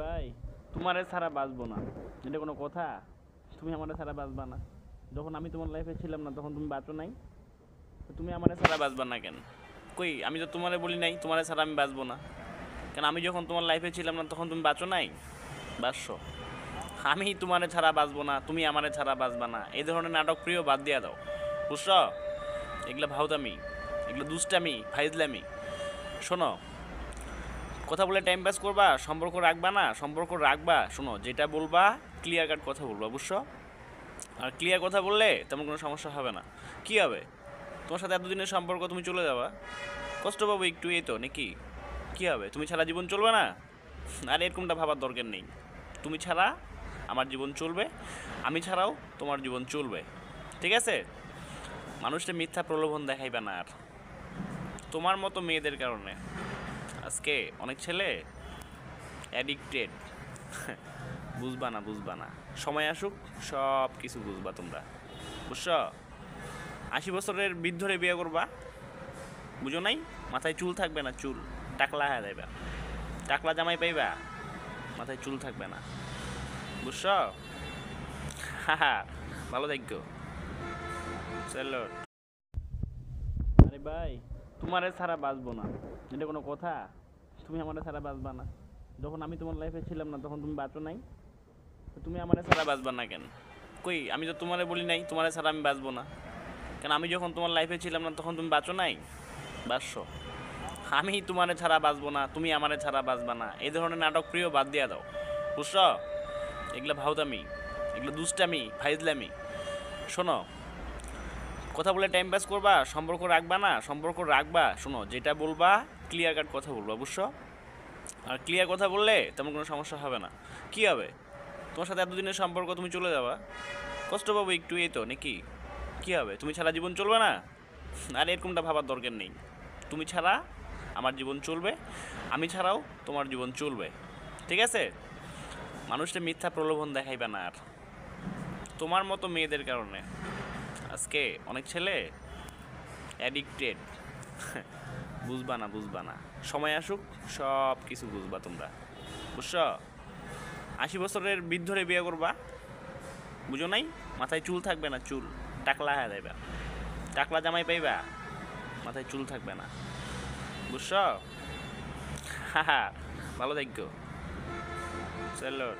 ভাই, তোমারে ছাড়া বাঁচবো না, এটা কোনো কথা? তুমি আমারে ছাড়া বাঁচবা না? যখন আমি তোমার লাইফে ছিলাম না তখন তুমি বাঁচো নাই, তো তুমি আমারে ছাড়া বাঁচবা না কেন? কই, আমি তো তোমারে বলি নাই তোমারে ছাড়া আমি বাঁচবো না। কেন, আমি যখন তোমার লাইফে ছিলাম না তখন তুমি বাঁচো নাই? বাঁচছো। আমি তোমারে ছাড়া বাঁচবো না, তুমি আমারে ছাড়া বাঁচবা না, এই ধরনের নাটক প্রিয় বাদ দিয়া দাও, বুঝছো? এগুলা ভাউতামি, এগুলো দুষ্টামি, ফাইজলামি। শোনো, কথা বলে টাইম পাস করবা, সম্পর্ক রাখবা না, সম্পর্ক রাখবা, শোনো যেটা বলবা ক্লিয়ার কাট কথা বলবা, বুঝছো? আর ক্লিয়ার কথা বললে তেমন কোনো সমস্যা হবে না। কি হবে, তোমার সাথে এতদিনের সম্পর্ক, তুমি চলে যাবা, কষ্ট পাবো একটু, এই তো নাকি? কি হবে, তুমি ছাড়া জীবন চলবে না? আর এরকমটা ভাবার দরকার নেই। তুমি ছাড়া আমার জীবন চলবে, আমি ছাড়াও তোমার জীবন চলবে, ঠিক আছে? মানুষটা মিথ্যা প্রলোভন দেখাইবে না আর। তোমার মতো মেয়েদের কারণে আজকে অনেক ছেলে অ্যাডিক্টেড। বুঝবা না, বুঝবা না, সময় আসুক সব কিছু বুঝবা তোমরা, বুঝছো? 80 বছরের বৃদ্ধরে বিয়ে করবা, বুঝো নাই? মাথায় চুল থাকবে না, চুল টাকলা হয়ে যাইবা, টাকলা জামাই পাইবা, মাথায় চুল থাকবে না, বুঝছো? হা, ভালো থাকো, স্যালুট। আরে ভাই, তোমারে ছাড়া বাঁচবো না, এটা কোনো কথা? তুমি আমারে ছাড়া বাঁচবা না? যখন আমি তোমার লাইফে ছিলাম না তখন তুমি বাঁচো নাই, তো তুমি আমারে ছাড়া বাঁচবা না কেন? কই, আমি তো তোমারে বলি নাই তোমারে ছাড়া আমি বাঁচবো না। কেন, আমি যখন তোমার লাইফে ছিলাম না তখন তুমি বাঁচো নাই? বাঁচছো। আমি তোমারে ছাড়া বাঁচবো না, তুমি আমারে ছাড়া বাঁচবা না, এই ধরনের নাটক প্রিয় বাদ দিয়া দাও, বুঝছো? এগুলো ভাউতামি, এগুলো দুষ্টামি, ফাইজলামি। শোনো, কথা বলে টাইম পাস করবা, সম্পর্ক রাখবা না, সম্পর্ক রাখবা, শোনো যেটা বলবা ক্লিয়ার কাট কথা বলবা, বুঝছো? আর ক্লিয়ার কথা বললে তেমন কোনো সমস্যা হবে না। কি হবে, তোমার সাথে এতদিনের সম্পর্ক, তুমি চলে যাবা, কষ্ট পাবো একটু, এই তো নাকি? কি হবে, তুমি ছাড়া জীবন চলবে না? আর এরকমটা ভাবার দরকার নেই। তুমি ছাড়া আমার জীবন চলবে, আমি ছাড়াও তোমার জীবন চলবে, ঠিক আছে? মানুষটা মিথ্যা প্রলোভন দেখাইবে না আর। তোমার মতো মেয়েদের কারণে আজকে অনেক ছেলে অ্যাডিক্টেড। বুঝবা না, বুঝবা না, সময় আসুক সব কিছু বুঝবা তোমরা, বুঝছো? 80 বছরের বৃদ্ধরে বিয়ে করবা, বুঝো নাই? মাথায় চুল থাকবে না, চুল টাকলা হয়ে যাইবা, টাকলা জামাই পাইবা, মাথায় চুল থাকবে না, বুঝছো? হা, ভালো থাকো, স্যালুট।